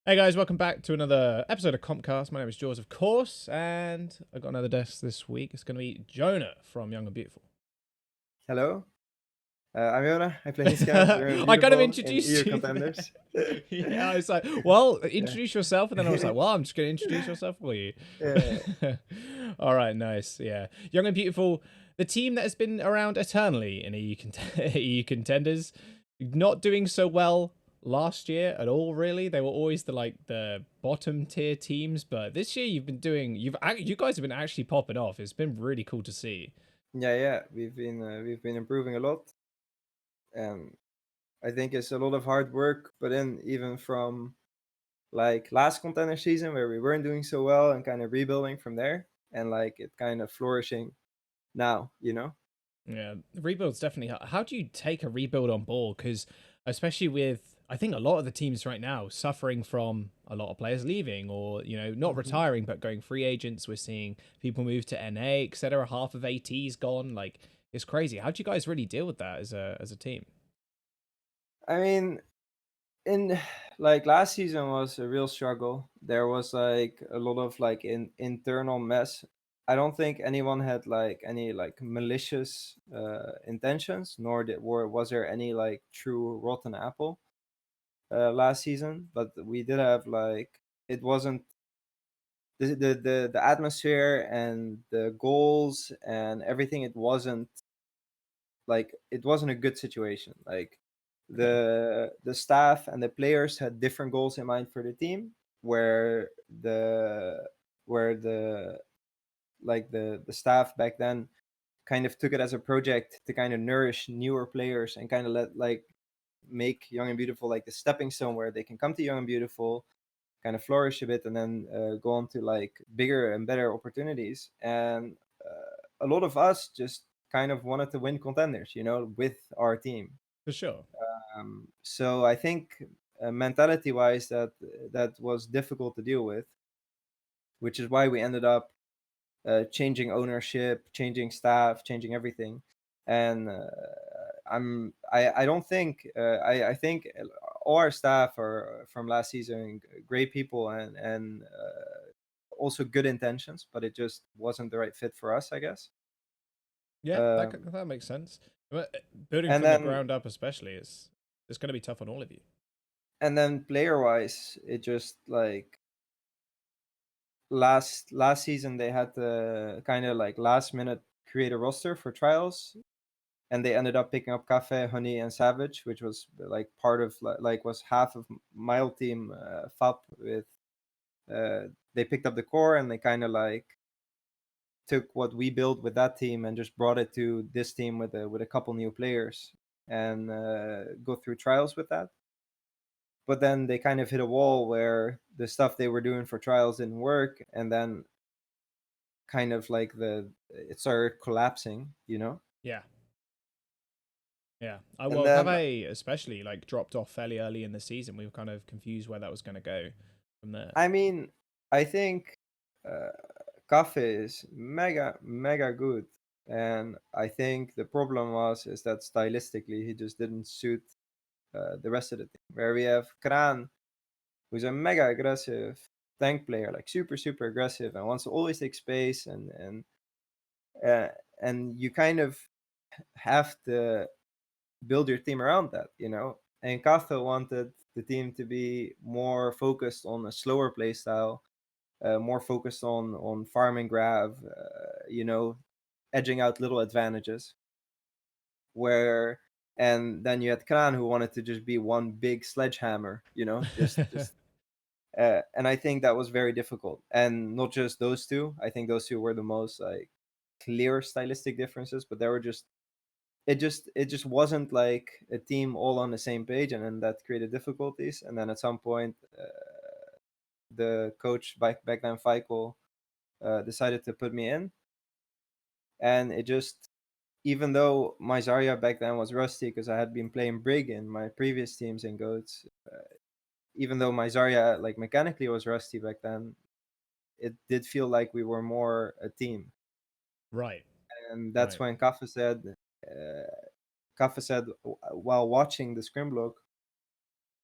Hey guys, welcome back to another episode of Compcast. My name is Jaws, of course, and I got another guest this week. It's going to be Jonah from Young and Beautiful. Hello, I'm Jona. I play Scout. You're I kind of beautiful in introduced EU you there. contenders. Yeah, I was like, well, Yeah. introduce yourself, and then I was like, well, I'm just going to introduce yourself for you. Yeah. All right, nice. Yeah, Young and Beautiful, the team that has been around eternally in EU contenders, not doing so well last year at all. Really, they were always the bottom tier teams, but this year you guys have been actually popping off. It's been really cool to see. Yeah. We've been improving a lot, and I think it's a lot of hard work. But then even from like last contender season where we weren't doing so well and kind of rebuilding from there, and like it kind of flourishing now. Yeah, rebuild's definitely. How do you take a rebuild on board? Because especially with, I think a lot of the teams right now suffering from a lot of players leaving, or not hmm retiring but going free agents. We're seeing people move to NA, etc. Half of AT's gone. Like, it's crazy. How do you guys really deal with that as a team? I mean, in like last season was a real struggle. There was like a lot of like internal mess. I don't think anyone had like any like malicious intentions, nor was there any like true rotten apple last season. But we did have like it wasn't the atmosphere and the goals and everything. It wasn't a good situation. Like Okay. the staff and the players had different goals in mind for the team, where the the staff back then kind of took it as a project to kind of nourish newer players and kind of let like make Young and Beautiful like the stepping stone where they can come to Young and Beautiful, kind of flourish a bit, and then go on to like bigger and better opportunities. And a lot of us just kind of wanted to win contenders, with our team. For sure. So I think mentality wise, that was difficult to deal with, which is why we ended up changing ownership, changing staff, changing everything. And I don't think I think all our staff are from last season great people and also good intentions, but it just wasn't the right fit for us, I guess. Yeah, Um, that makes sense. But building and from the then ground up, especially, it's going to be tough on all of you. and then player wise, it just like last season they had to kind of like last minute create a roster for trials, and they ended up picking up Cafe, Honey, and Savage, which was like part of like was half of my old team, FAP. With they picked up the core and they kind of like took what we built with that team and just brought it to this team with a couple new players and go through trials with that. But then they kind of hit a wall where the stuff they were doing for trials didn't work, and then kind of like the it started collapsing. Yeah. Yeah. And Well, then Cave especially like dropped off fairly early in the season. We were kind of confused where that was going to go from there. I mean, I think uh, Cafe is mega mega good, and I think the problem was is that stylistically he just didn't suit the rest of the team. Where we have Kran, who's a mega aggressive tank player, like super super aggressive and wants to always take space, uh, and you kind of have to build your team around that. And Kato wanted the team to be more focused on a slower play style, more focused on farm and grab, edging out little advantages. Where and then you had Kran who wanted to just be one big sledgehammer, just and I think that was very difficult. And not just those two. I think those two were the most like clear stylistic differences, but there were just it just wasn't like a team all on the same page, and then that created difficulties. And then at some point, the coach back then, Feichel, decided to put me in, and it just even though my Zarya back then was rusty because I had been playing Brig in my previous teams in Goats, even though my Zarya like mechanically was rusty back then, it did feel like we were more a team. Right. And that's Right. when Kafa said while watching the scrim block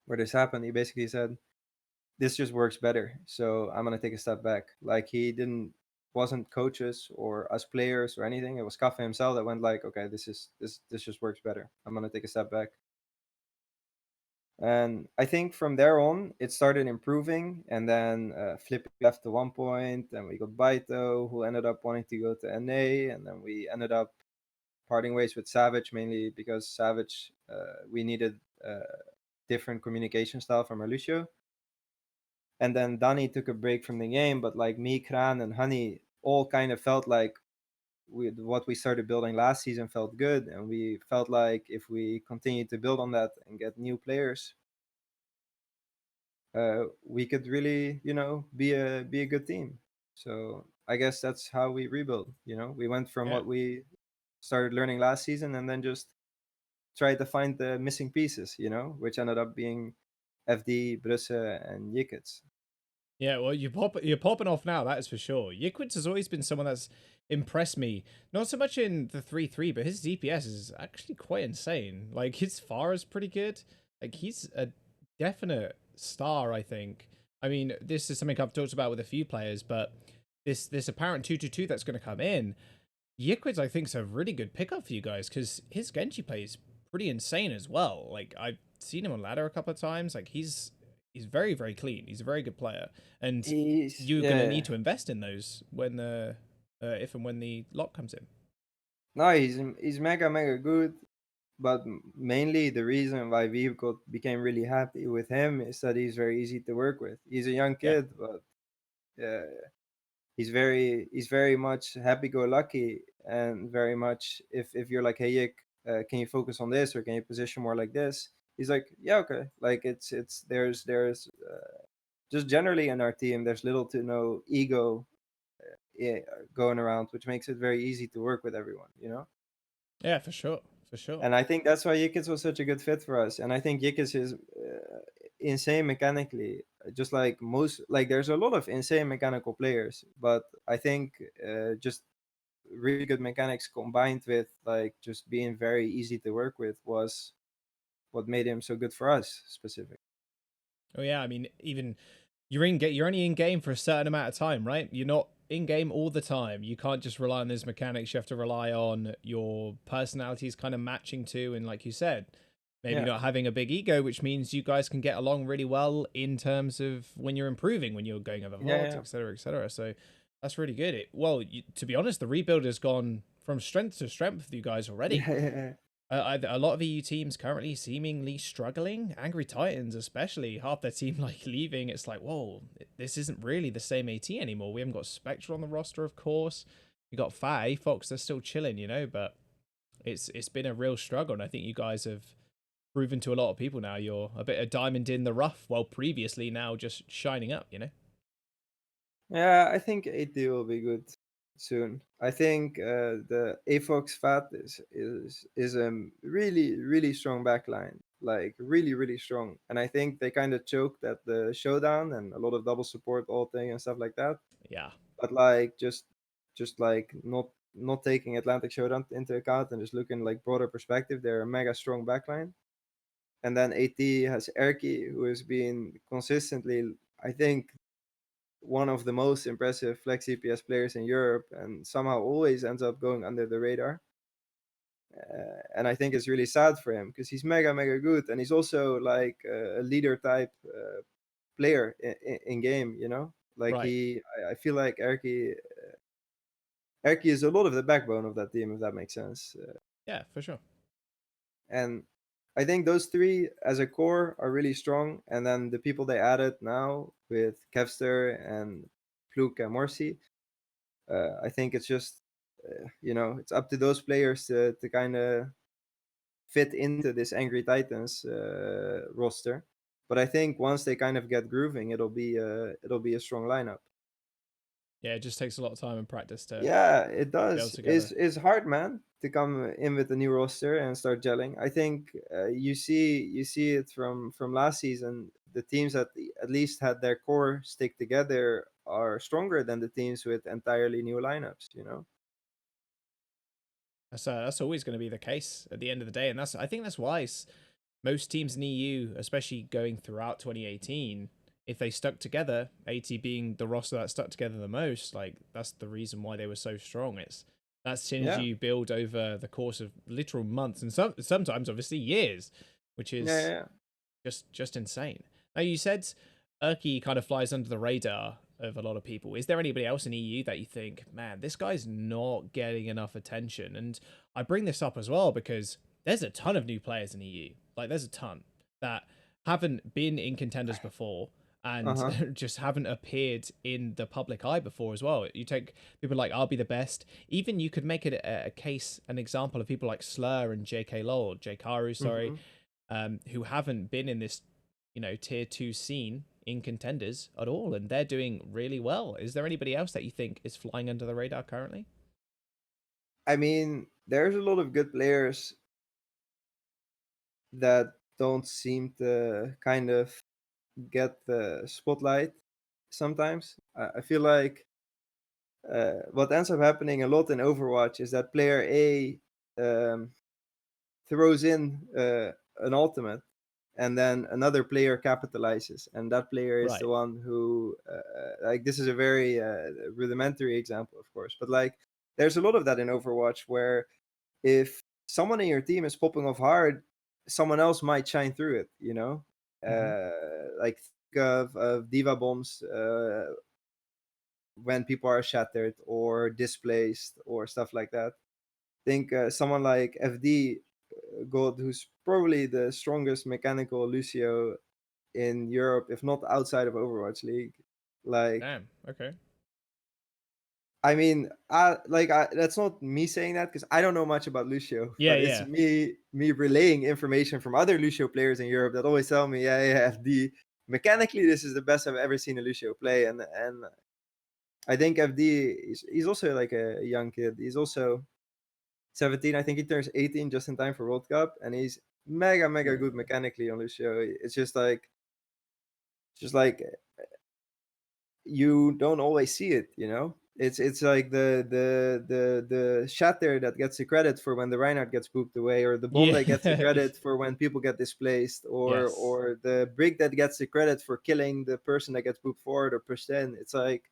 where this happened, he basically said, this just works better. So I'm gonna take a step back. Like he didn't wasn't coaches or us players or anything. It was Kafe himself that went like, okay, this just works better. I'm gonna take a step back. And I think from there on, it started improving. And then Flippy left at one point, and we got Baito, who ended up wanting to go to NA, and then we ended up parting ways with Savage mainly because Savage, we needed different communication style from Lucio. And then Danny took a break from the game, but like me, Kran, and Honey all kind of felt like what we started building last season felt good, and we felt like if we continue to build on that and get new players, we could really, be a good team. So I guess that's how we rebuild. We went from Yeah. what we started learning last season, and then just tried to find the missing pieces. Which ended up being FD, Brusse, and Yikits. Yeah, well, you're popping off now. That is for sure. Yikwitz has always been someone that's impressed me. Not so much in the 3-3, but his DPS is actually quite insane. Like his FAR is pretty good. Like he's a definite star, I think. I mean, this is something I've talked about with a few players, but this apparent 2-2-2 that's going to come in, Yikwitz I think is a really good pickup for you guys because his Genji play is pretty insane as well. Like I've seen him on ladder a couple of times. Like he's very very clean. He's a very good player, and He's you're gonna yeah. need to invest in those when the if and when the lock comes in. No, he's mega mega good. But mainly the reason why we became really happy with him is that he's very easy to work with. He's a young Yeah, kid, but he's very much happy-go-lucky, and very much if you're like, hey Yik, can you focus on this, or can you position more like this? He's like, yeah, okay. Like it's there's just generally in our team, there's little to no ego eh, going around, which makes it very easy to work with everyone. yeah, for sure, for sure. And I think that's why Yikis was such a good fit for us. And I think Yikis is insane mechanically. Just like like there's a lot of insane mechanical players, but I think just really good mechanics combined with like just being very easy to work with was what made him so good for us specific. Oh yeah, I mean even you're only in game for a certain amount of time, right? You're not in game all the time. You can't just rely on those mechanics. You have to rely on your personalities kind of matching to, and like you said, maybe Yeah, not having a big ego, which means you guys can get along really well in terms of when you're improving, when you're going over yeah, VODs, yeah. etc., etc. So that's really good. To be honest, the rebuild has gone from strength to strength with you guys already. Yeah, yeah, A lot of EU teams currently seemingly struggling. Angry Titans, especially, half their team like leaving. It's like, whoa, this isn't really the same AT anymore. We haven't got Spectral on the roster, of course. We got Fat Fox. They're still chilling, but it's been a real struggle. And I think you guys have proven to a lot of people now you're a bit of diamond in the rough. While previously now just shining up. yeah. I think AT will be good soon. I think the Avox Fat is a really really strong backline, like really really strong. And I think they kind of choked at the showdown and a lot of double support, all thing and stuff like that. Yeah, But like just like not taking Atlantic Showdown into account and just looking like broader perspective, they're a mega strong backline. And then AT has Erky, who has been consistently, I think, one of the most impressive flex CPS players in Europe, and somehow always ends up going under the radar. And I think it's really sad for him because he's mega mega good, and he's also like a leader type player in game. Like right. I feel like Erky is a lot of the backbone of that team, if that makes sense. Yeah, for sure. And I think those three as a core are really strong. And then the people they added now with Kevster and Kluk and Morsi, I think it's just, it's up to those players to kind of fit into this Angry Titans roster. But I think once they kind of get grooving, it'll be a strong lineup. Yeah, it just takes a lot of time and practice to Yeah, it build does. together. It's hard, man, to come in with a new roster and start gelling. I think you see it from last season. The teams that at least had their core stick together are stronger than the teams with entirely new lineups. That's always going to be the case at the end of the day, and I think that's why most teams in EU, especially going throughout 2018, if they stuck together, AT being the roster that stuck together the most, like that's the reason why they were so strong. It's that synergy Yeah, you build over the course of literal months and sometimes obviously years, which yeah, is yeah. just insane. Now you said Urki kind of flies under the radar of a lot of people. Is there anybody else in EU that you think, man, this guy's not getting enough attention? And I bring this up as well because there's a ton of new players in EU. Like there's a ton that haven't been in contenders before Uh huh. and just haven't appeared in the public eye before as well. You take people like I'll Be the Best. Even you could make it a case, an example of people like Slur and JK Lowell, Jkaru, sorry, Hmm. who haven't been in this, tier two scene in contenders at all, and they're doing really well. Is there anybody else that you think is flying under the radar currently? I mean, there's a lot of good players that don't seem to kind of get the spotlight sometimes. I feel like what ends up happening a lot in Overwatch is that player A um, throws in an ultimate, and then another player capitalizes, and that player is the Right. one who, like, this is a very rudimentary example, of course, but like, there's a lot of that in Overwatch where if someone in your team is popping off hard, someone else might shine through it. Mm-hmm. Like think of diva bombs when people are shattered or displaced or stuff like that. Think someone like FD God, who's probably the strongest mechanical Lucio in Europe, if not outside of Overwatch League. Like, Damn. Okay. I mean, that's not me saying that because I don't know much about Lucio, Yeah. but it's Yeah. me relaying information from other Lucio players in Europe that always tell me, yeah, yeah, FD mechanically this is the best I've ever seen a Lucio play, and I think FD he's also like a young kid. He's also 17. I think he turns 18 just in time for World Cup, and he's mega good mechanically on Lucio. It's just like you don't always see it, it's like the shatter that gets the credit for when the Reinhardt gets pooped away, or the bomb Yeah. that gets the credit for when people get displaced, or Yes. or the brick that gets the credit for killing the person that gets pooped forward or pushed in. It's like,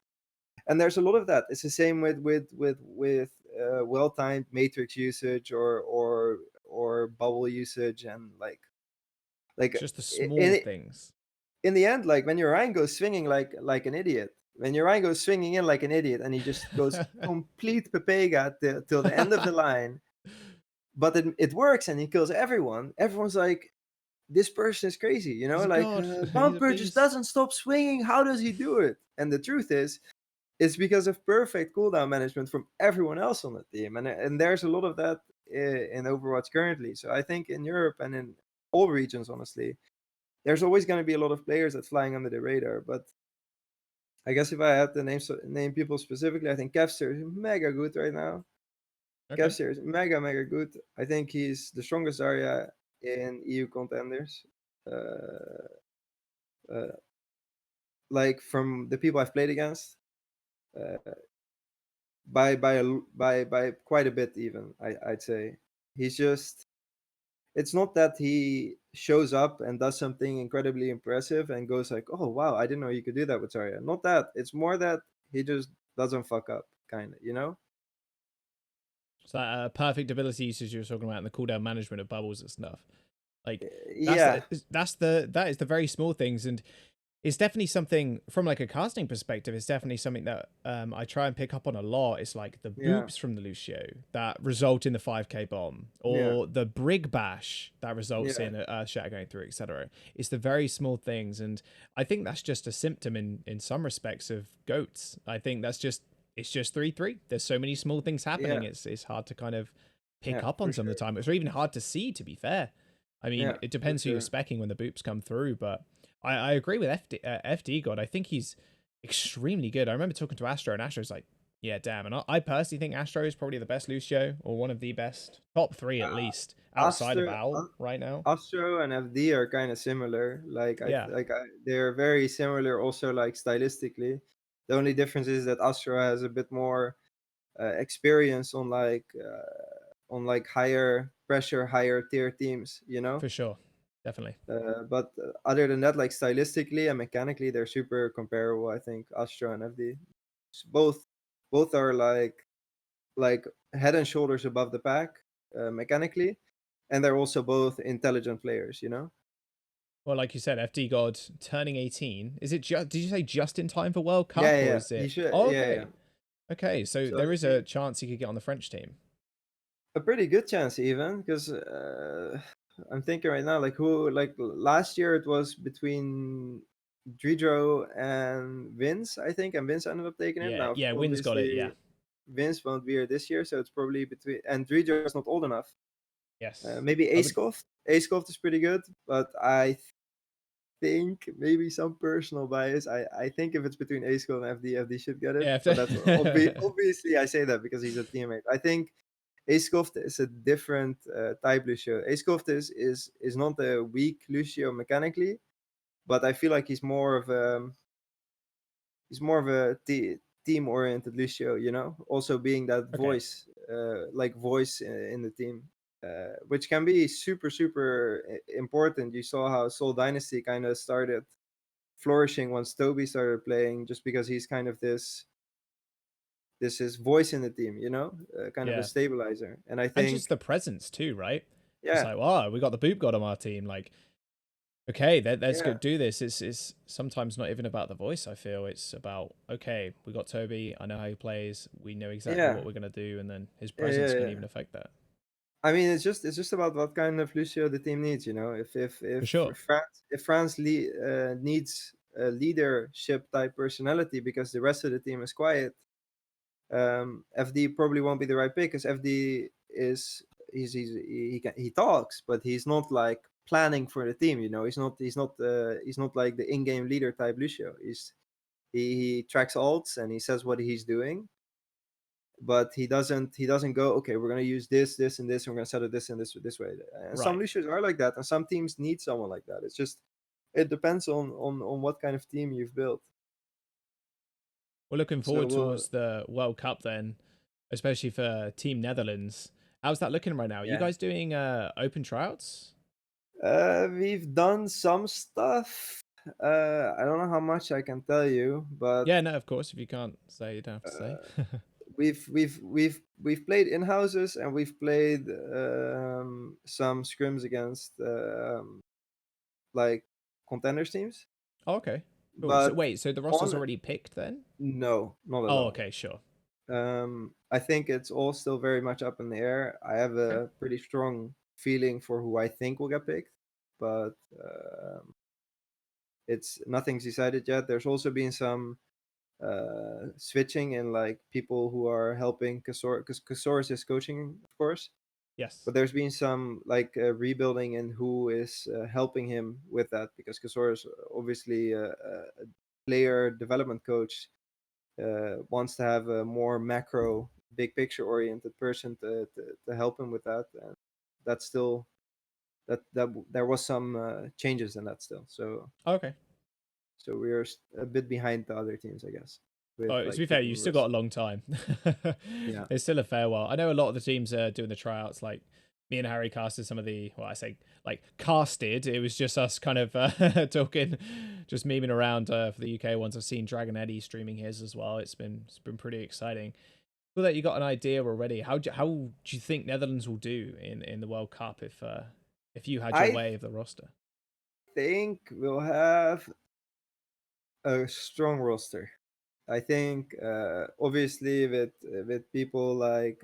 and there's a lot of that. It's the same with well-timed matrix usage, or bubble usage, and like Just the small in things. in the end, like when your Ryan goes swinging like an idiot, when your Ryan goes swinging in like an idiot, and he just goes complete Pepega till the end of the line, but it works and he kills everyone. Everyone's like, this person is crazy, He's a like god. He's a Bumper just beast. doesn't stop swinging. How does he do it? And the truth is, it's because of perfect cooldown management from everyone else on the team, and there's a lot of that in Overwatch currently. So I think in Europe and in all regions, honestly, there's always going to be a lot of players that flying under the radar. But I guess if I had to name people specifically, I think Kevster is mega good right now. Okay. Kevster is mega good. I think he's the strongest area in EU contenders. Uh, uh, like from the people I've played against, uh, by quite a bit even. I'd say he's just. It's not that he shows up and does something incredibly impressive and goes like, "Oh wow, I didn't know you could do that with Zarya." Not that. It's more that he just doesn't fuck up, kind of. So that perfect ability usage you were talking about and the cooldown management of bubbles and stuff. Like that's Yeah, the that is the very small things, and it's definitely something from like a casting perspective. It's definitely something that I try and pick up on a lot. It's like the yeah, boops from the Lucio that result in the 5k bomb, yeah, or the brig bash that results yeah, in a shatter going through, etc. It's the very small things, and I think that's just a symptom in some respects of goats. I think it's just 3-3. There's so many small things happening. yeah, It's hard to kind of pick yeah, up for on some of the sure. time. It's even hard to see, to be fair. I mean, Yeah, it for depends who you're sure. specking when the boops come through, but I agree with FD God. I think he's extremely good. I remember talking to Astro, and Astro's like, yeah, damn. And I personally think Astro is probably the best Lucio, or one of the best, top three at Uh, least, outside of Astro, Owl right now. Astro and FD are kind of similar. Yeah, They're very similar, also like stylistically. The only difference is that Astro has a bit more experience on like higher pressure, higher tier teams. for sure. Definitely. But other than that, like stylistically and mechanically, they're super comparable. I think Astra and FD, both both are like head and shoulders above the pack mechanically, and they're also both intelligent players. You know? Well, like you said, FD God turning 18. Is it just? Did you say just in time for World Yeah, Cup, yeah, or yeah. is He it? should. Oh, Yeah, yeah. okay. Okay, so So there is a chance he could get on the French team. a pretty good chance even because I'm thinking right now like who like last year it was between Dridro and Vince I think, and Vince ended up taking it. Yeah, Now yeah. Wynn's got it. Yeah. obviously Vince won't be here this year, so it's probably between, and Dridro is not old enough. Yes. Maybe I would. Acecoft is pretty good, but I think maybe some personal bias. I think if it's between Acecoft and FD should get it, Yeah. but that's obviously I say that because he's a teammate. I think Acecoft is a different type Lucio. Acecoft is not a weak Lucio mechanically, but I feel like he's more of a team oriented Lucio. You know, also being that Okay. voice, like voice in the team, which can be super important. You saw how Soul Dynasty kind of started flourishing once Toby started playing, just because he's kind of this is voice in the team, you know, kind of a Yeah. stabilizer. And I And just think, the presence too, right? Just yeah, like, wow, we got the Boop God on our team. Like, okay, let's go yeah, do this. It's sometimes not even about the voice. I feel it's about, okay, we got Toby. I know how he plays. We know exactly yeah, what we're gonna do, and then his yeah, yeah, presence can yeah. even affect that. I mean, it's just about what kind of Lucio the team needs, you know. For sure. If France needs a leadership type personality because the rest of the team is quiet, FD probably won't be the right pick because FD is he talks, but he's not like planning for the team. You know, he's not like the in-game leader type Lucio. He tracks alts and he says what he's doing, but he doesn't go, okay, we're gonna use this and this, and we're gonna set it this way. And some Right. Lucios are like that, and some teams need someone like that. It's just it depends on what kind of team you've built. We're looking So forward towards the World Cup then, especially for Team Netherlands. How's that looking right now? Are you yeah. guys doing open tryouts? We've done some stuff. I don't know how much I can tell you, but Yeah, no, of course. If you can't say, you don't have to say. uh, we've played in houses, and we've played some scrims against like contenders teams. Oh, okay. Cool. So But wait, so the roster's on already picked then? no, not at Oh, all. okay, sure. I think it's all still very much up in the air. I have Okay. a pretty strong feeling for who I think will get picked, but it's nothing's decided yet. There's also been some switching in like people who are helping Kasor, because Kasoris is coaching, of course. But Yes. there's been some like rebuilding in who is helping him with that, because Kasoris obviously a player development coach wants to have a more macro, big picture oriented person to help him with that, and that's still that there was some changes in that still. Okay. So we're a bit behind the other teams, I guess, with Oh, to like be fair, picking you've still got a roster. long time. Yeah. It's still a fair while. I know a lot of the teams are doing the tryouts. Like me and Harry casted some of the, well, I say like casted. It was just us kind of talking, just memeing around for the UK ones. I've seen Dragon Eddie streaming his as well. It's been pretty exciting. Cool that you got an idea already. How do you think Netherlands will do in the World Cup if you had your I way of the roster? think we'll have a strong roster. I think obviously with people like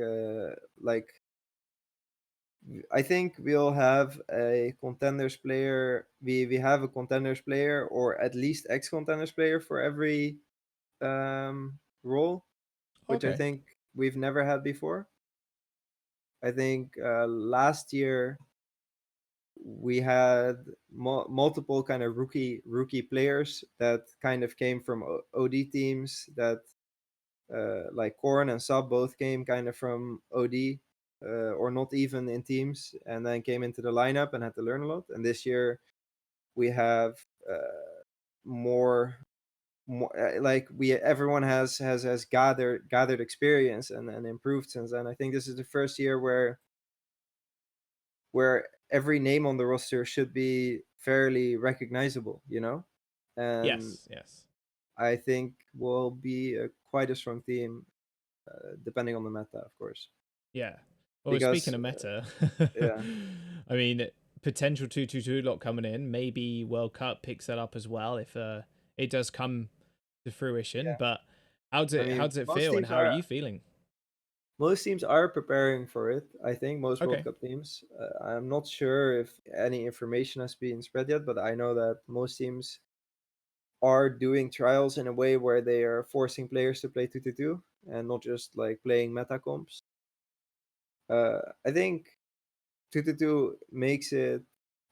I think we'll have a contenders player. We have a contenders player, or at least ex contenders player for every role, which I Okay. think we've never had before. I think last year we had multiple kind of rookie players that kind of came from OD teams, that like Corn and Sub both came kind of from OD, or not even in teams, and then came into the lineup and had to learn a lot. And this year we have more like we everyone has gathered experience and improved since then. I think this is the first year where every name on the roster should be fairly recognizable, and Yes, yes. I think will be quite a strong team, depending on the meta, of course. Yeah. Well, speaking Because of meta, yeah, I mean, potential 2-2-2 lot coming in. Maybe World Cup picks that up as well if it does come to fruition. yeah. But I how mean, does it feel, and how are you feeling? most teams are preparing for it. I think most World Okay. Cup teams. I'm not sure if any information has been spread yet, but I know that most teams are doing trials in a way where they are forcing players to play 2-2 and not just like playing meta comps. I think 2-2 makes it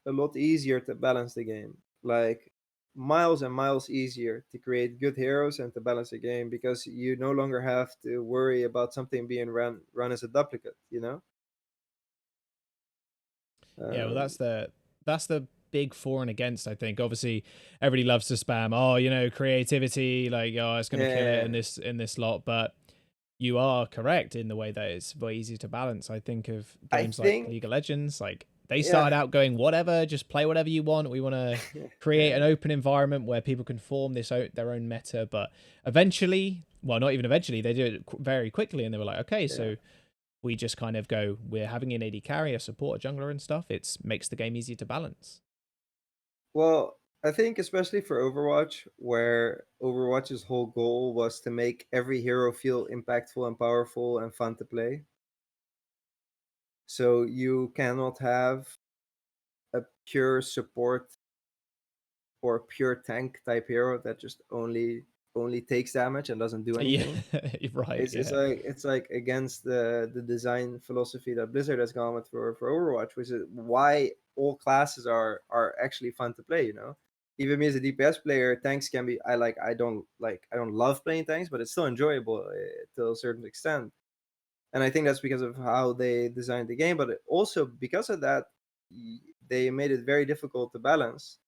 a lot easier to balance the game. Like miles and miles easier to create good heroes and to balance the game because you no longer have to worry about something being run as a duplicate. Yeah, well, Um, that's the big for and against. I think obviously everybody loves to spam. Oh, creativity, like it's going to kill it yeah, in this lot. But you are correct in the way that it's very easy to balance. I think of I games like think League of Legends, like they started yeah, out going whatever, just play whatever you want. We want to create an yeah, open environment where people can form their own meta. But eventually, well, not even eventually, they do it very quickly, and they were like, okay, yeah. so we just kind of go, we're having an AD carry, a support, a jungler and stuff. It makes the game easier to balance. Well, I think especially for Overwatch, where Overwatch's whole goal was to make every hero feel impactful and powerful and fun to play. So you cannot have a pure support or pure tank type hero that just only takes damage and doesn't do Yeah, anything. right. Yeah. It's like against the design philosophy that Blizzard has gone with for Overwatch, which is why all classes are actually fun to play. Even me as a DPS player, tanks can be. I don't love playing tanks, but it's still enjoyable to a certain extent. And I think that's because of how they designed the game, but also because of that, they made it very difficult to balance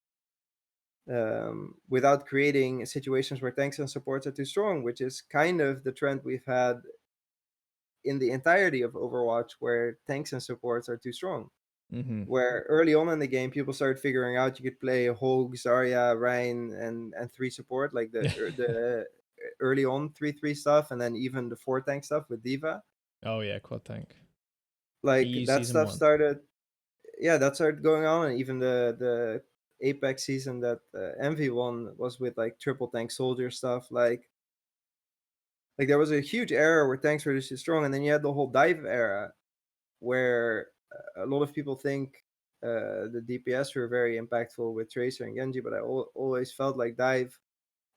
without creating situations where tanks and supports are too strong, which is kind of the trend we've had in the entirety of Overwatch, where tanks and supports are too strong. Mm-hmm. Where early on in the game, people started figuring out you could play Hogue, Zarya, Rein, and three support, like the early on 3-3 stuff, and then even the four tank stuff with Diva. Oh yeah, quad tank. Like EU that season stuff one. started, yeah, that started going on, and even the Apex season that Envy won was with like triple tank soldier stuff, like there was a huge era where tanks were just strong, and then you had the whole dive era where a lot of people think the DPS were very impactful with Tracer and Genji, but I always felt like dive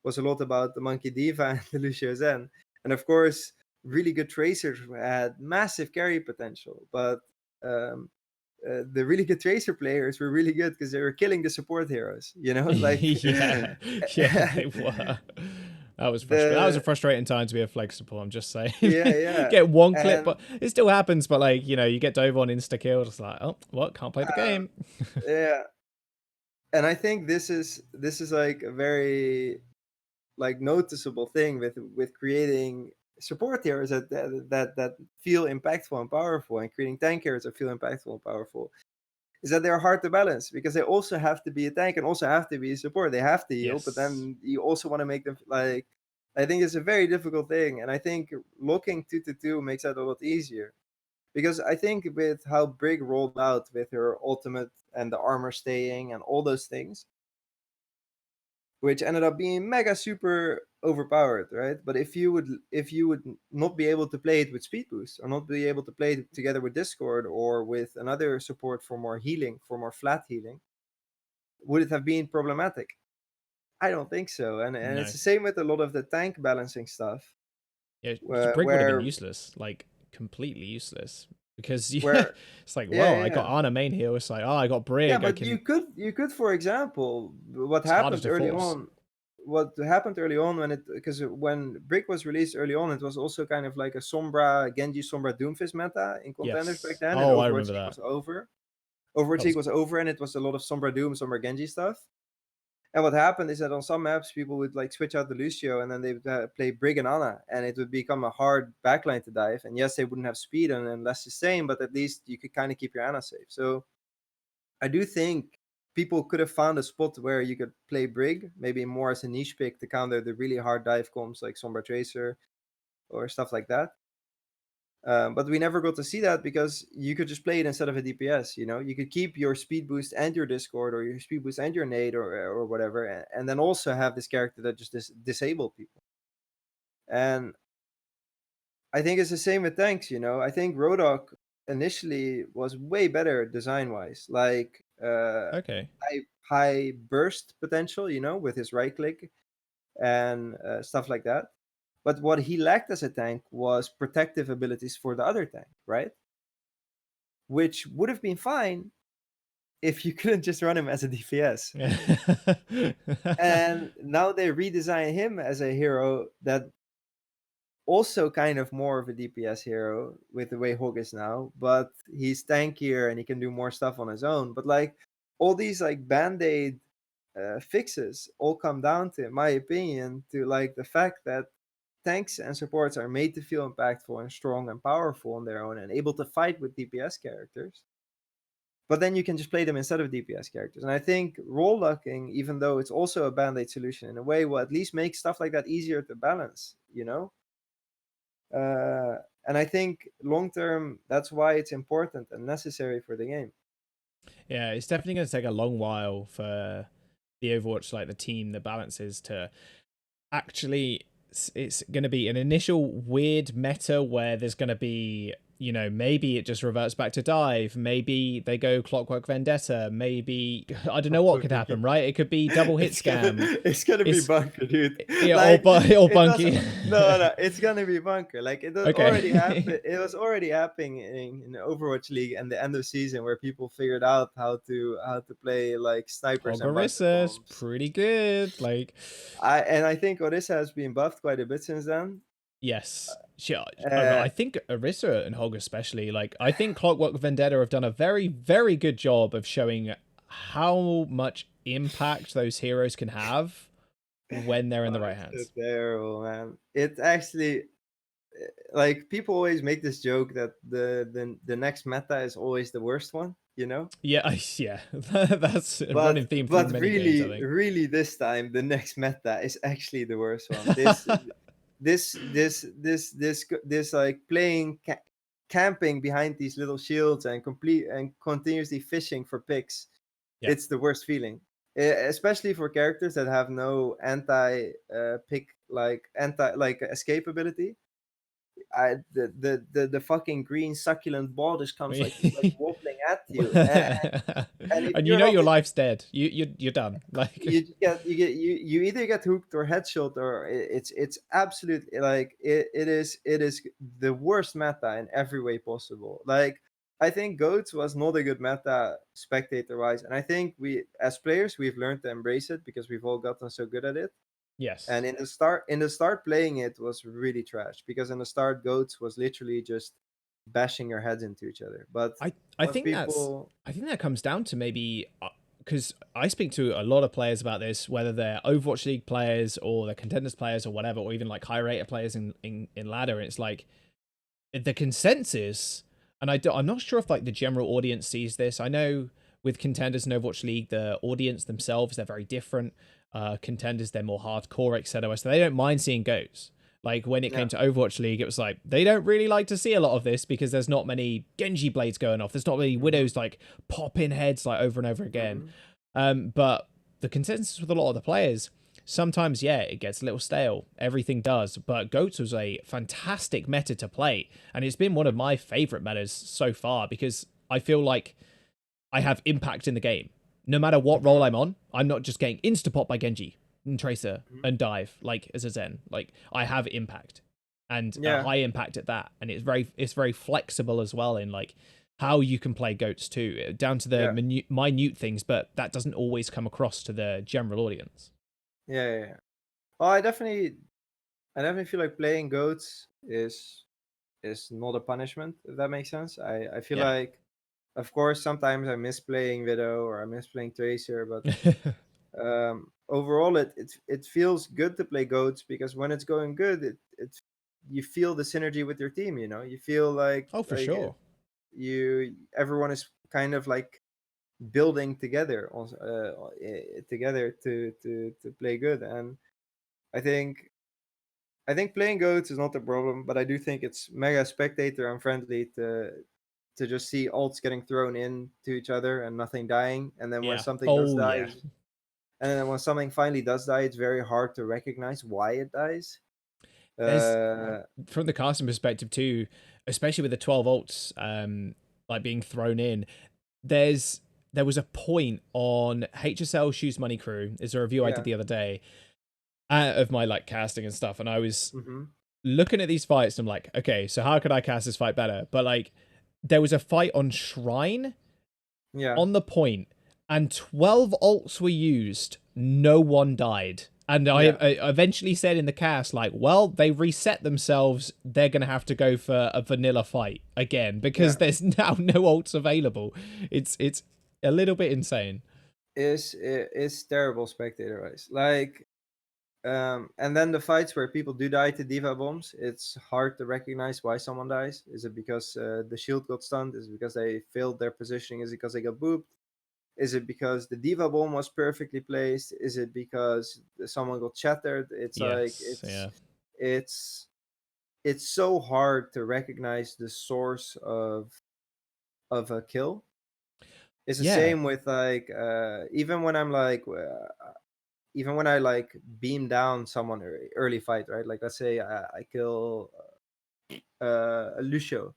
was a lot about the Monkey Diva and the Lucio Zen, and of course, really good Tracers had massive carry potential, but um, the really good Tracer players were really good because they were killing the support heroes. Like Yeah, yeah, they were. That was frustrating. That was a the frustrating time to be a flag support. I'm just saying. yeah, yeah, Get one clip, and but it still happens. But like you get dove on insta kill. It's like, oh, what? Can't play the uh, game. yeah, and I think this is like a very like noticeable thing with creating support heroes that feel impactful and powerful, and creating tank heroes that feel impactful and powerful, is that they're hard to balance because they also have to be a tank and also have to be a support. They have to heal, but Yes. then you also want to make them like. I think it's a very difficult thing, and I think looking 2-2 makes that a lot easier. Because I think with how Brig rolled out with her ultimate and the armor staying and all those things, which ended up being mega super overpowered, right? But if you would not be able to play it with speed boost, or not be able to play it together with Discord or with another support for more healing, for more flat healing, would it have been problematic? I don't think so. And it's No. the same with a lot of the tank balancing stuff, Yeah, where Brig would have been where useless, like completely useless, because where it's like, yeah, well, yeah, I yeah. got Ana main here. It's like, oh, I got Yeah, Brig. I but can. you could for example, what It's harder happened to early force. on what happened early on when it because when Brick was released early on, it was also kind of like a Sombra Genji Sombra Doomfist meta in contenders back Yes. then, and Oh, I Overwatch remember League that. was over. Overwatch That League was was over, and it was a lot of Sombra Doom, Sombra Genji stuff. And what happened is that on some maps, people would like switch out the Lucio, and then they would play Brig and Ana, and it would become a hard backline to dive. And yes, they wouldn't have speed and less sustain, but at least you could kind of keep your Ana safe. So I do think people could have found a spot where you could play Brig, maybe more as a niche pick to counter the really hard dive comps like Sombra Tracer or stuff like that. But we never got to see that because you could just play it instead of a DPS. You know, you could keep your speed boost and your Discord, or your speed boost and your nade, or whatever, and then also have this character that just disable people. And I think it's the same with tanks. You know, I think Rodok initially was way better design wise, like Okay. high burst potential. You know, with his right click and stuff like that. But what he lacked as a tank was protective abilities for the other tank, right? Which would have been fine if you couldn't just run him as a DPS. And now they redesign him as a hero that also kind of more of a DPS hero with the way Hog is now, but he's tankier and he can do more stuff on his own. But like all these like band-aid fixes all come down to, in my opinion, to like the fact that tanks and supports are made to feel impactful and strong and powerful on their own and able to fight with DPS characters. But then you can just play them instead of DPS characters. And I think role locking, even though it's also a band-aid solution in a way, will at least make stuff like that easier to balance, you know? And I think long term, that's why it's important and necessary for the game. Yeah, it's definitely going to take a long while for the Overwatch, like the team, the balances to actually. It's going to be an initial weird meta where there's going to be, you know, maybe it just reverts back to dive, maybe they go Clockwork Vendetta, maybe I don't know what could happen, right? It could be double hit scam. It's gonna be It's bunker, dude. yeah, Like or it doesn't. bunky. No, it's gonna be bunker. Like it already Okay. happened. It was already happening in the Overwatch League and the end of season where people figured out how to play like snipers and bunker Ogarissa's bombs. pretty good. Like, I think Orisa has been buffed quite a bit since then. yes. Sure. Uh, I think Orisa and Hog especially, like, I think Clockwork Vendetta have done a very, very good job of showing how much impact those heroes can have when they're in the oh, right it's so hands. terrible, man. It actually like people always make this joke that the next meta is always the worst one, you know? Yeah, yeah. That's a running But thing through but many games, I really think. really this time the next meta is actually the worst one. This like playing camping behind these little shields and complete and continuously fishing for picks. Yeah. It's the worst feeling. Especially for characters that have no anti pick like anti like escape ability. The fucking green succulent ball just comes like wobbling at you, and if And you you're know not, your life's dead. You're done. Like, you just you either get hooked or headshot, or it's absolutely like it is the worst meta in every way possible. Like I think goats was not a good meta spectator wise, and I think we as players we've learned to embrace it because we've all gotten so good at it. yes. And in the start playing it was really trash because in the start goats was literally just bashing your heads into each other. But I once think people that comes down to maybe because I speak to a lot of players about this, whether they're Overwatch League players or they're contenders players or whatever, or even like high rated players in ladder. And it's like the consensus, and I'm not sure if like the general audience sees this. I know with contenders and Overwatch League, the audience themselves, they're very different. Contenders, they're more hardcore, etc. So they don't mind seeing goats. Like when it yeah. came to Overwatch League, it was like they don't really like to see a lot of this because there's not many Genji blades going off. There's not many Hmm. widows like popping heads like over and over again. Hmm. But the consensus with a lot of the players, sometimes yeah, it gets a little stale. Everything does. But Goats was a fantastic meta to play, and it's been one of my favorite metas so far because I feel like I have impact in the game. No matter what role Hmm. I'm on, I'm not just getting insta pop by Genji and Tracer Hmm. and dive like as a Zen. Like I have impact and a Yeah. high impact at that, and it's very flexible as well in like how you can play goats too, down to the Yeah. minute things, but that doesn't always come across to the general audience. Yeah. Yeah. Yeah. Well, I definitely feel like playing goats is not a punishment, if that makes sense. I feel Yeah. like, of course, sometimes I miss playing Widow or I miss playing Tracer, but overall, it feels good to play goats because when it's going good, it's you feel the synergy with your team. You know, you feel like Oh, for like sure. everyone is kind of like building together also, together to play good. And I think playing goats is not a problem, but I do think it's mega spectator unfriendly to just see ults getting thrown in to each other and nothing dying. And then when Yeah. something does Oh die, yeah. and then when something finally does die, it's very hard to recognize why it dies. There's Uh, from the casting perspective too, especially with the 12 ults like being thrown in. There was a point on HSL Shoes Money Crew. Is a review I did yeah. the other day of my like casting and stuff, and I was Hmm. looking at these fights. And I'm like, okay, so how could I cast this fight better? But like, there was a fight on Shrine Yeah. on the point, and 12 ults were used. No one died. And Yeah. I eventually said in the cast, like, well, they reset themselves. They're going to have to go for a vanilla fight again because Yeah. there's now no ults available. It's a little bit insane. Is terrible spectator wise. Like, and then the fights where people do die to diva bombs, it's hard to recognize why someone dies. Is it because the shield got stunned? Is it because they failed their positioning? Is it because they got booped? Is it because the diva bomb was perfectly placed? Is it because someone got shattered? It's like Yes, yeah. it's it's so hard to recognize the source of a kill. It's the Yeah. same with like even when I'm like even when I like beam down someone early fight, right? Like let's say I kill a Lucio,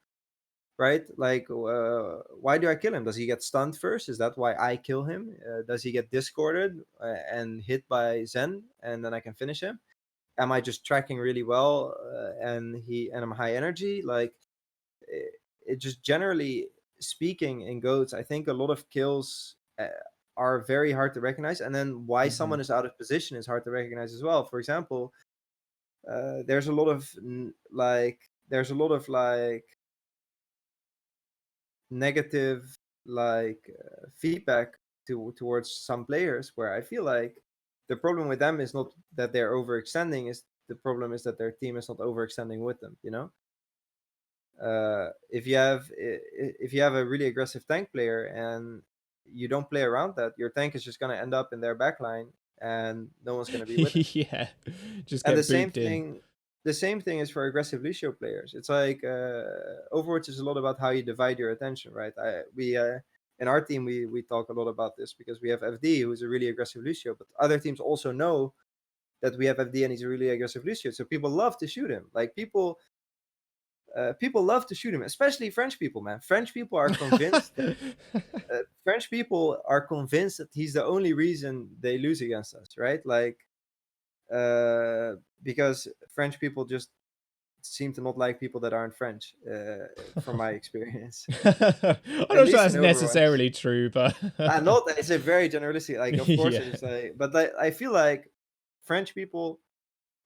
right? Like why do I kill him? Does he get stunned first? Is that why I kill him? Does he get discorded and hit by Zen, and then I can finish him? Am I just tracking really well and I'm high energy? Like it just generally speaking in goats, I think a lot of kills are very hard to recognize, and then why Hmm. someone is out of position is hard to recognize as well. For example, there's a lot of like negative like feedback towards some players where I feel like the problem with them is not that they're overextending, is the problem is that their team is not overextending with them, you know. If you have a really aggressive tank player and you don't play around that, your tank is just going to end up in their backline and no one's going to be with him. Yeah. Just And get booped in. the same thing is for aggressive Lucio players. It's like Overwatch is a lot about how you divide your attention, right? We in our team we talk a lot about this because we have FD who's a really aggressive Lucio, but other teams also know that we have FD and he's a really aggressive Lucio, so people love to shoot him. Like people love to shoot him, especially French people, man. French people are convinced that he's the only reason they lose against us, right? Like, because French people just seem to not like people that aren't French, from my experience, I'm at not sure least in that's Overwatch. necessarily true, but Not it's a very generalistic. Like, of course, yeah. it's like, but like, I feel like French people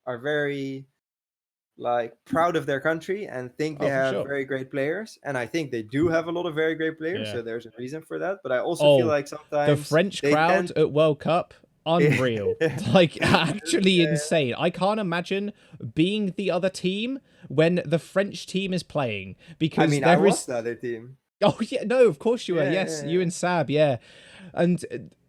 are very like proud of their country and think they Oh, for have sure. very great players, and I think they do have a lot of very great players, Yeah. so there's a reason for that. But I also feel Oh, like the sometimes French they crowd tend at World Cup, unreal. Like actually yeah. insane. I can't imagine being the other team when the French team is playing I because mean, I there was is. the other team. Oh yeah, no, of course you were. Yeah, Yes, yeah, you yeah. and Sab, yeah, and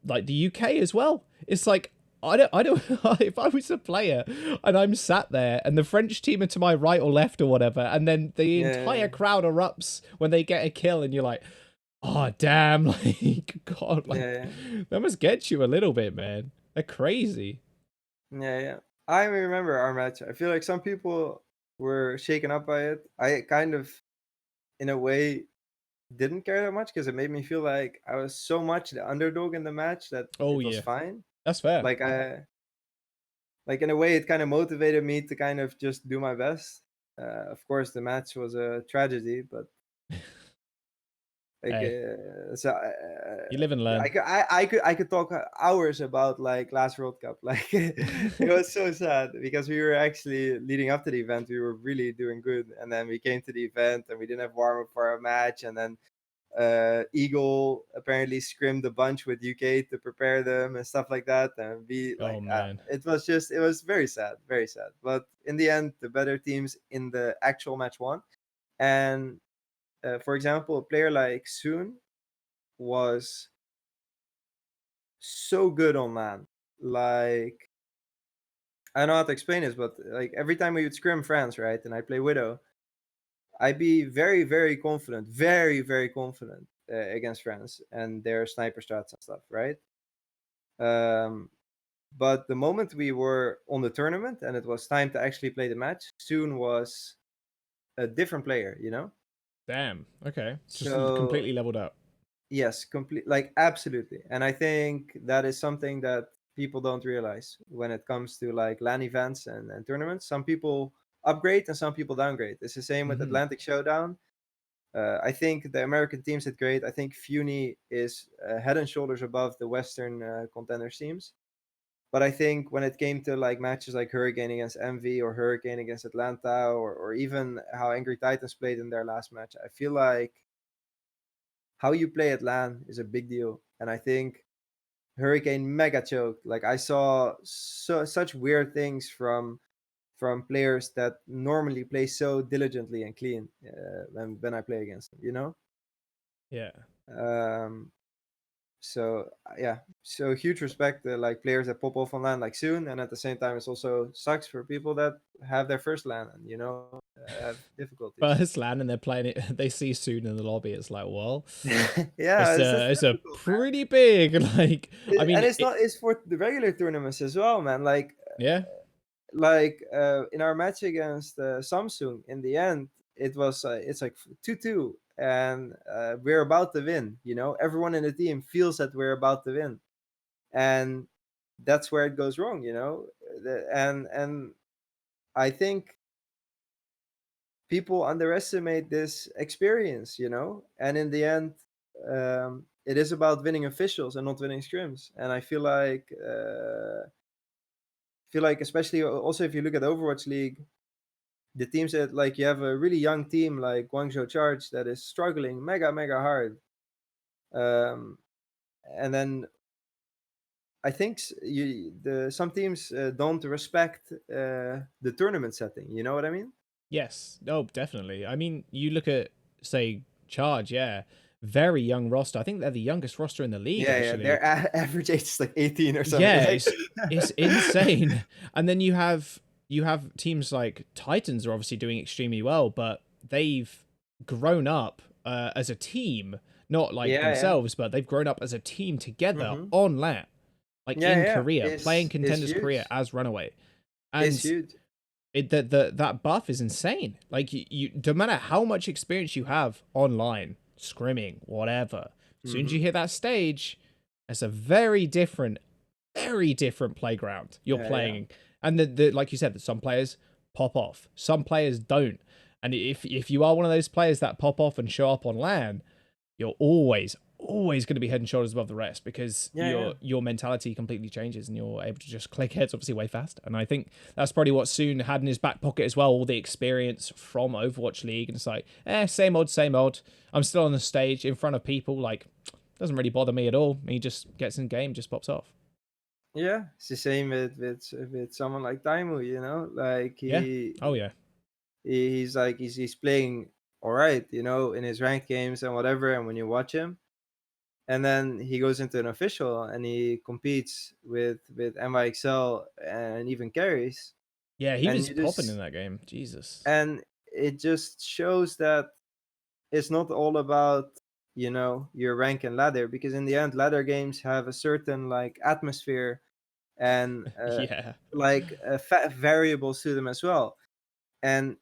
like the UK as well. It's like I don't. If I was a player and I'm sat there and the French team are to my right or left or whatever, and then the Yeah, entire crowd erupts when they get a kill, and you're like, oh damn, like God, yeah, like yeah, that must get you a little bit, man. They're crazy. yeah, yeah. I remember our match. I feel like some people were shaken up by it. I kind of, in a way, didn't care that much because it made me feel like I was so much the underdog in the match that Oh it was yeah, fine. that's fair. Like in a way, it kind of motivated me to kind of just do my best. Of course, the match was a tragedy, but like Hey, so you live and learn. I could talk hours about like last World Cup. Like it was so sad because we were actually leading up to the event, we were really doing good, and then we came to the event and we didn't have warm up for our match, and then Eagle apparently scrimmed a bunch with UK to prepare them and stuff like that, and we Oh like man. it was very sad. But in the end, the better teams in the actual match won, and for example, a player like Soon was so good on LAN. Like, I don't know how to explain this, but like every time we would scrim France, right, and I play Widow, I'd be very, very confident, very, very confident against France and their sniper strats and stuff, right? Um, but the moment we were on the tournament and it was time to actually play the match, Soon was a different player, you know? Damn. Okay. Just So completely leveled up. yes, complete, like absolutely. And I think that is something that people don't realize when it comes to like LAN events and tournaments. Some people upgrade and some people downgrade. It's the same with Hmm. Atlantic Showdown. I think the American teams did great. I think Funi is head and shoulders above the Western contenders teams. But I think when it came to like matches like Hurricane against MV or Hurricane against Atlanta or even how Angry Titans played in their last match, I feel like how you play at LAN is a big deal. And I think Hurricane mega choked. Like I saw such weird things from players that normally play so diligently and clean when I play against them, you know? Yeah. Um, so yeah, so huge respect to like players that pop off on LAN like soon, and at the same time, it's also sucks for people that have their first LAN and have difficulties. First land and they're playing it. They see soon in the lobby. It's like, well, Yeah, it's it's a difficult, man. pretty big. Like, I And mean, it's not it's for the regular tournaments as well, man. yeah, In our match against Samsung, in the end, it's like 2-2, and we're about to win. You know, everyone in the team feels that we're about to win, and that's where it goes wrong. You know, and I think people underestimate this experience. You know, and in the end, it is about winning officials and not winning scrims. And I feel like especially also if you look at Overwatch League, the teams that like you have a really young team like Guangzhou Charge that is struggling mega hard. Um, and then I think some teams don't respect the tournament setting. You know what I mean? yes, oh, definitely. I mean, you look at say Charge, yeah, very young roster. I think they're the youngest roster in the league, Yeah. Their actually. average age is like 18 or something. Yeah, Like, it's insane. And then you have teams like Titans are obviously doing extremely well, but they've grown up as a team, not like yeah. themselves, but they've grown up as a team together Mm-hmm. on LAN, like in Yeah. Korea, playing It's Contenders Korea huge. as Runaway, It's and huge. that buff is insane. Like you no matter how much experience you have online, scrimming, whatever, as soon as Mm-hmm. you hit that stage, it's a very different playground you're Yeah. playing. And the like you said, that some players pop off, some players don't. And if you are one of those players that pop off and show up on LAN, you're always going to be head and shoulders above the rest because Yeah. your mentality completely changes and you're able to just click heads obviously way faster. And I think that's probably what Soon had in his back pocket as well, all the experience from Overwatch League. And it's like, same old, same old. I'm still on the stage in front of people, like, doesn't really bother me at all. He just gets in game, just pops off. Yeah, it's the same with someone like Taimu, you know, like Yeah. Oh yeah. he's like he's playing all right, you know, in his ranked games and whatever. And when you watch him, and then he goes into an official and he competes with NYXL and even carries, Yeah, he and was you popping in just that game. Jesus. and it just shows that it's not all about your rank and ladder, because in the end ladder games have a certain like atmosphere and Yeah. like variables to them as well. And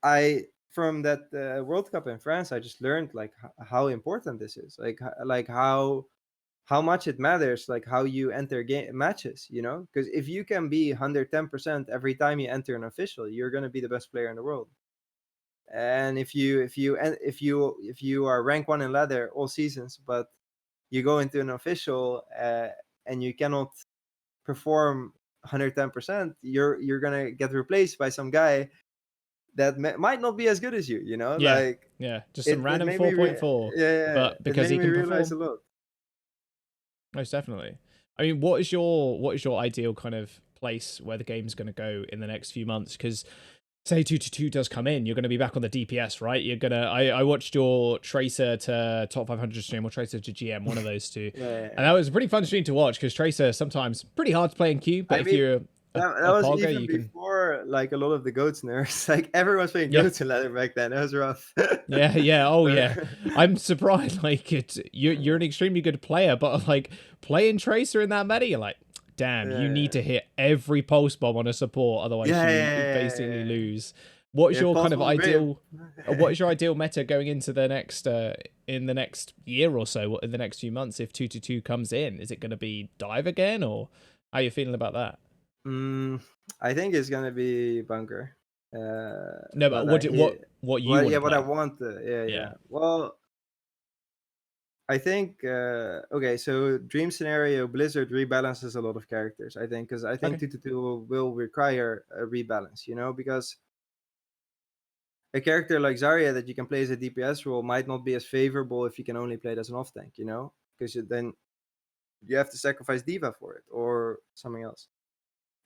I from that World Cup in France, I just learned like how important this is, like like how much it matters, like how you enter game matches, you know, because if you can be 110% every time you enter an official, you're going to be the best player in the world. And if you are rank one in ladder all seasons, but you go into an official and you cannot perform 110%, you're gonna get replaced by some guy that might not be as good as you. You know, Yeah. like Yeah. Just some it random made me 4.4, but it because made he me can realize a perform. lot. Most definitely. I mean, what is your ideal kind of place where the game's going to go in the next few months? Because say 222 does come in, you're going to be back on the DPS, right? You're gonna. I watched your Tracer to top 500 stream or Tracer to GM, one of those two, Yeah. and that was a pretty fun stream to watch because Tracer sometimes pretty hard to play in queue, but I if mean, you're that a was pogger, even you can. before like a lot of the goats nerfs. Like everyone's playing Yeah, goats in ladder back then. It was rough. yeah. Oh But- yeah. I'm surprised. Like you're an extremely good player, but like playing Tracer in that meta, you're like, damn, you need yeah, to hit every pulse bomb on a support, otherwise yeah, you yeah, basically yeah. lose. What is Yeah, your kind of possible brave. ideal? What is your ideal meta going into the next in the next year or so? In the next few months, if 222 comes in, is it going to be dive again, or how are you feeling about that? Mm, I think it's gonna be bunker. No, but But what he, what you well, want yeah, to what I play? want. Yeah, Yeah. yeah. Well, I think okay. So dream scenario, Blizzard rebalances a lot of characters. I think because I think Okay. 222 will require a rebalance. You know, because a character like Zarya that you can play as a DPS role might not be as favorable if you can only play it as an off tank. You know, because then you have to sacrifice Diva for it or something else.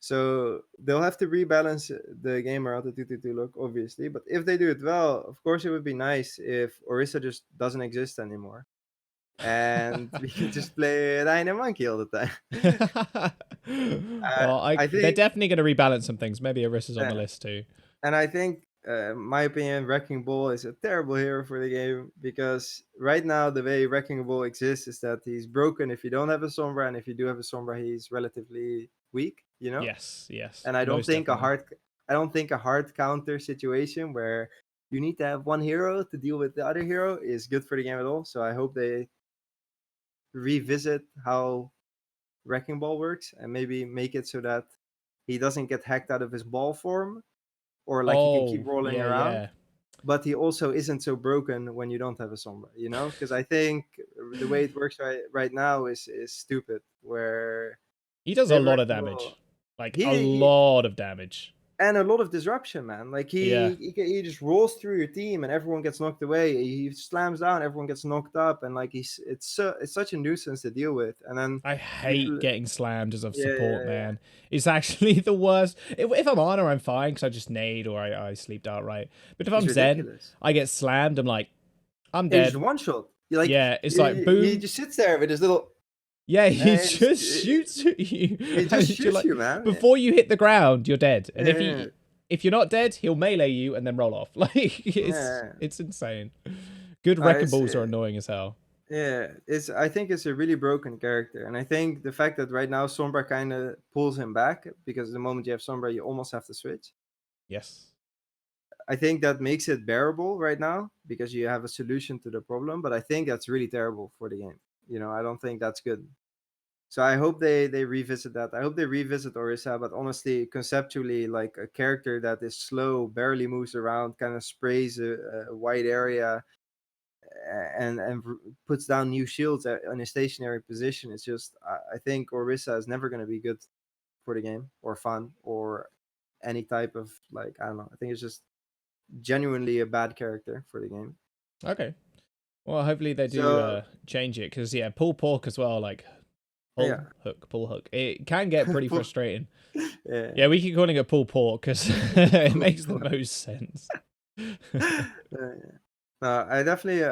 So they'll have to rebalance the game around the 222 look, obviously. But if they do it well, of course, it would be nice if Orisa just doesn't exist anymore. And we can just play Rhino Monkey all the time. Well, I they're think, definitely going to rebalance some things. Maybe Arissa's on the uh, list too. and I think, my opinion, Wrecking Ball is a terrible hero for the game because right now the way Wrecking Ball exists is that he's broken if you don't have a Sombra, and if you do have a Sombra, he's relatively weak. You know. Yes, And most definitely. I don't think a hard counter situation where you need to have one hero to deal with the other hero is good for the game at all. So I hope they revisit how Wrecking Ball works and maybe make it so that he doesn't get hacked out of his ball form, or like he can keep Oh, rolling around, yeah. but he also isn't so broken when you don't have a Sombra, you know? Because I think the way it works right now is stupid, where He does a with lot of Wrecking damage. Ball, Like a he lot of damage. and a lot of disruption, man. Like Yeah. he just rolls through your team and everyone gets knocked away. He slams down, everyone gets knocked up, and like it's such a nuisance to deal with. And then I hate people, getting slammed as a yeah, support, yeah, yeah, man. It's actually the worst. If I'm honor, I'm fine because I just nade or I sleeped outright. But if it's I'm Zen, ridiculous. I get slammed. I'm like, I'm It's just dead. one shot. Yeah, it's like He boom. just sits there with his little, Yeah, he and just shoots at you, he just and you're shoots like, you, man. before you hit the ground, you're dead. And Yeah, if you're not dead, he'll melee you and then roll off. Like yeah. it's insane. Good Uh, wrecking it's balls are annoying as hell. yeah. It's I think it's a really broken character, and I think the fact that right now Sombra kind of pulls him back because the moment you have Sombra, you almost have to switch. Yes. I think that makes it bearable right now because you have a solution to the problem, but I think that's really terrible for the game. You know, I don't think that's good. So I hope they revisit that. I hope they revisit Orisa, but honestly, conceptually, like a character that is slow, barely moves around, kind of sprays a wide area, and puts down new shields in a stationary position. It's just I think Orisa is never going to be good for the game or fun or any type of like I don't know. I think it's just genuinely a bad character for the game. Okay. Well, hopefully they do So change it because yeah, pull pork as well. Like yeah, pull hook. It can get pretty Pu- frustrating. yeah. Yeah, we keep calling it pull pork because it makes the most sense. I definitely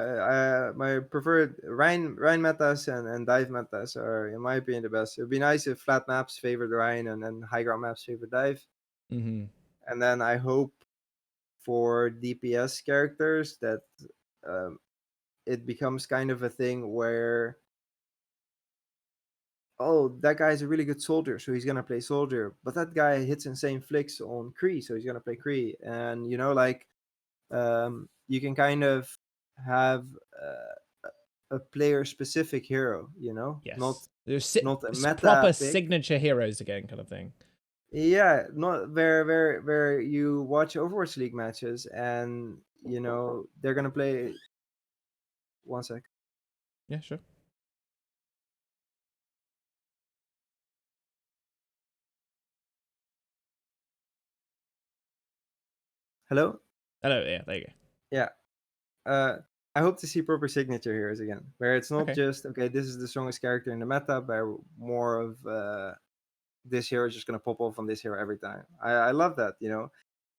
my preferred Rhine metas and dive metas are in my opinion the best. It would be nice if flat maps favored Rhine and then high ground maps favored dive. Hmm. And then I hope for DPS characters that um, it becomes kind of a thing where, oh, that guy's a really good soldier, so he's gonna play soldier. But that guy hits insane flicks on Kree, so he's gonna play Kree. And you know, like you can kind of have a player specific hero. You know, Yes, there's not a proper meta pick. signature heroes again, kind of thing. Yeah, not where you watch Overwatch League matches and you know they're gonna play. One sec. Yeah, sure. Hello. Hello. Yeah, there you Yeah. uh, I hope to see proper signature heroes again, where it's go. not Okay. just okay, this is the strongest character in the meta, but more of this hero is just gonna pop off on this hero every time. I love that, you know.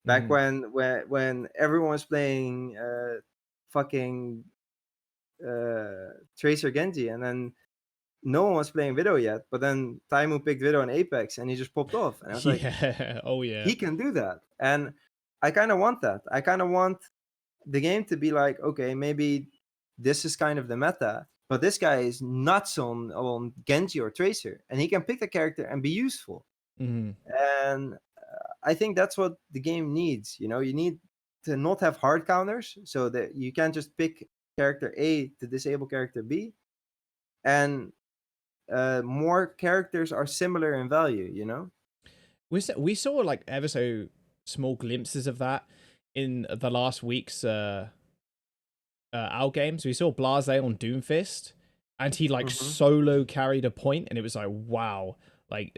Back Mhm. when everyone was playing fucking Tracer Genji, and then no one was playing Widow yet. But then Taimu picked Widow in Apex, and he just popped off. And I was like, Yeah. Oh yeah. he can do that, and I kind of want that. I kind of want the game to be like, okay, maybe this is kind of the meta, but this guy is nuts on Genji or Tracer, and he can pick the character and be useful. Mhm. And I think that's what the game needs. You know, you need to not have hard counters, so that you can't just pick character A to disable character B, and more characters are similar in value. You know. We saw like ever so small glimpses of that in the last week's our games. We saw Blase on Doomfist, and he like Mm-hmm. solo carried a point, and it was like wow. Like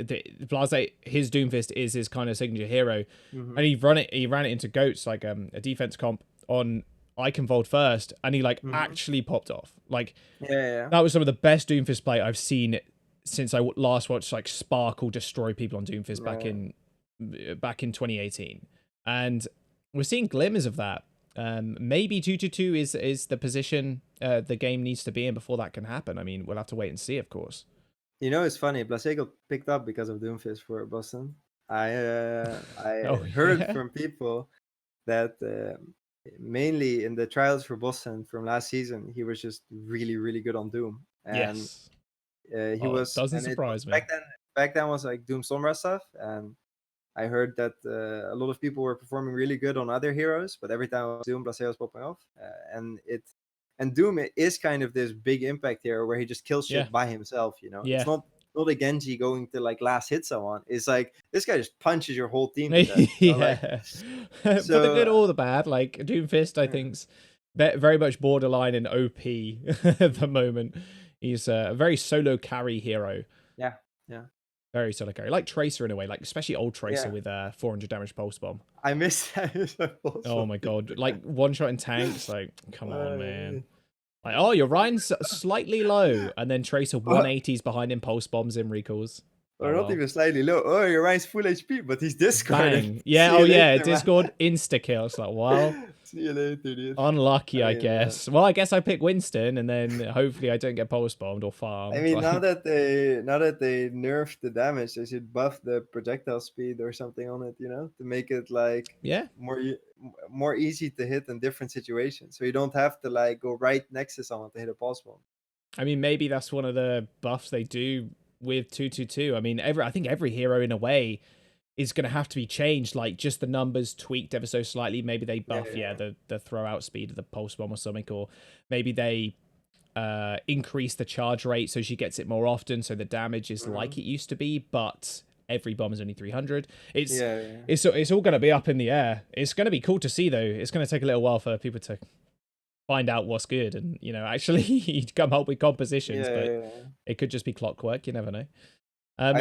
Blase, his Doomfist is his kind of signature hero, Mm-hmm. and he ran it into goats like a defense comp on Iconvold first, and he like Mm-hmm. actually popped off. Like Yeah, yeah. that was some of the best Doomfist play I've seen since I last watched like Sparkle destroy people on Doomfist Right. back in 2018, and we're seeing glimmers of that. Maybe 222 is the position the game needs to be in before that can happen. I mean, we'll have to wait and see, of course. You know, it's funny. Blase got picked up because of Doomfist for Boston. I Oh heard yeah, from people that mainly in the trials for Boston from last season, he was just really really good on Doom, and yes. he Oh, was, doesn't and it was surprise me. back then. Back then was like Doom Sombra stuff, and I heard that a lot of people were performing really good on other heroes, but every time it was Doom, Blase was popping off, and Doom is kind of this big impact hero where he just kills Yeah, shit by himself. You know, it's yeah. not a Genji going to like last hit someone. It's like this guy just punches your whole team to death. You know, like Yeah. For the good so. or the bad, like Doomfist, I think's very much borderline in OP at the moment. He's a very solo carry hero. Yeah, yeah, Very solo carry, like Tracer in a way, like especially old Tracer yeah. with 400 damage pulse bomb. I miss that Oh also. my god, like one shot in tanks, like come on, man. Uh, Like oh, your Rhine's slightly low, and then Tracer or 180s behind him, pulse bombs in recalls. Oh not well. even slightly low. Oh, your Ryan's full HP, but he's discarded. Bang. Yeah, See oh you yeah, later, man. Discord insta kill. It's like, well, See you later, dude. unlucky, I I mean, guess. Well, I guess I pick Winston, and then hopefully I don't get pulse bombed or I farmed. mean, now Like, that they nerfed the damage, they should buff the projectile speed or something on it, you know, to make it like yeah. more easy to hit in different situations. So you don't have to like go right next to someone to hit a pulse bomb. I mean, maybe that's one of the buffs they do with 222. I mean, I think every hero in a way is going to have to be changed. Like just the numbers tweaked ever so slightly. Maybe they Yeah, buff, yeah. the throw out speed of the pulse bomb or something, or maybe they increase the charge rate so she gets it more often, so the damage is Hmm. like it used to be, but every bomb is only 300. It's Yeah, yeah. it's all going to be up in the air. It's going to be cool to see though. It's going to take a little while for people to find out what's good and actually come up with compositions, Yeah, but yeah, yeah. it could just be clockwork. You never know. I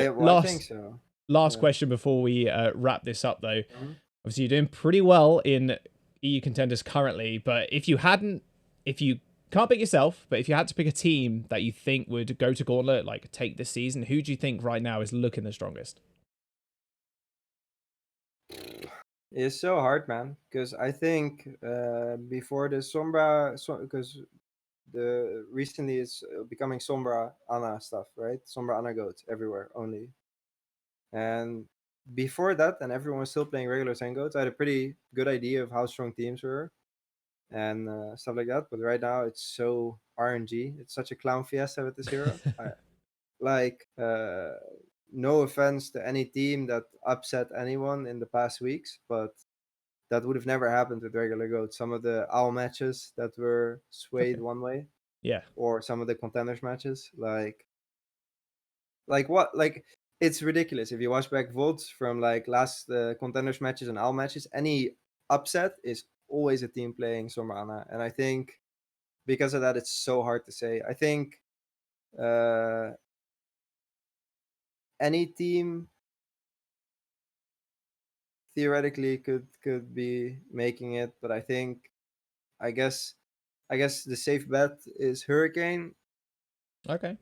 think so. Last Yeah. question before we wrap this up though. Mhm. Obviously, you're doing pretty well in EU contenders currently, but if you can't pick yourself, but if you had to pick a team that you think would go to Gauntlet, like take this season, who do you think right now is looking the strongest? It's so hard, man, because I think before the Sombra, because the recently it's becoming Sombra Ana stuff, right? Sombra Ana goats everywhere only. And before that, and everyone was still playing regular Zen goats, I had a pretty good idea of how strong teams were and stuff like that. But right now, it's so RNG. It's such a clown fiesta with this hero. Like, no offense to any team that upset anyone in the past weeks, but that would have never happened with regular goats. Some of the owl matches that were swayed Okay. one way, Yeah. or some of the contenders matches, like what, like it's ridiculous. If you watch back votes from like last contenders matches and owl matches, any upset is always a team playing Somrana, and I think because of that, it's so hard to say. I think uh, any team theoretically could be making it, but I think I guess I guess the safe bet is Hurricane. Okay.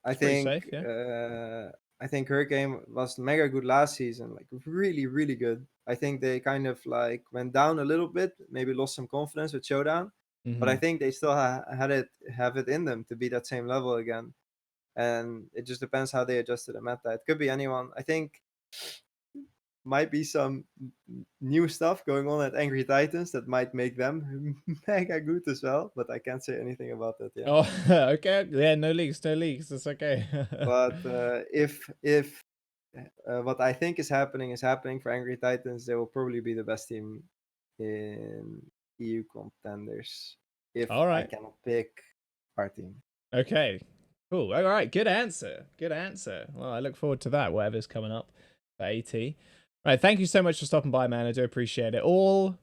I It's pretty think safe. Yeah. I think Hurricane was mega good last season, like really, really good. I think they kind of like went down a little bit, maybe lost some confidence with Showdown, but I Hmm. think they still have it in them to be that same level again. And it just depends how they adjust to the meta. It could be anyone. I think might be some new stuff going on at Angry Titans that might make them mega good as well, but I can't say anything about that yet. Oh, okay. Yeah, no leaks, no leaks. It's okay. But if what I think is happening for Angry Titans, they will probably be the best team in EU contenders if All I right. cannot pick our team. Okay. Cool. All right. Good answer. Good answer. Well, I look forward to that, whatever's coming up for AT. All right. Thank you so much for stopping by, man. I do appreciate it. All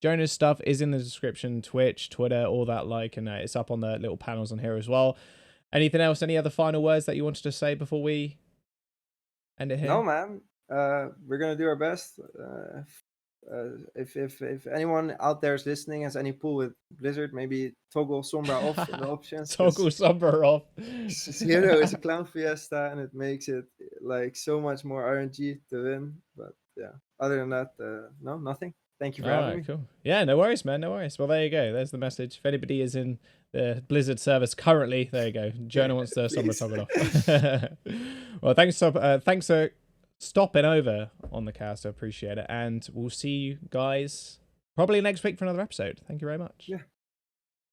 Jonah's stuff is in the description, Twitch, Twitter, all that like, and it's up on the little panels on here as well. Anything else? Any other final words that you wanted to say before we end it No, here? man. We're gonna do our best. If anyone out there is listening has any pool with Blizzard, maybe toggle Sombra off in the options Toggle because Sombra off. Hero is a clown fiesta and it makes it like so much more RNG to win. But yeah, other than that, no, nothing. Thank you for All having right, me. cool. Yeah, no worries, man. No worries. Well, there you go. There's the message. If anybody is in the Blizzard service currently, there you go. Jonah wants the Sombra Please. toggle off. Well, thanks for stopping over on the cast. I appreciate it. And we'll see you guys probably next week for another episode. Thank you very much. Yeah.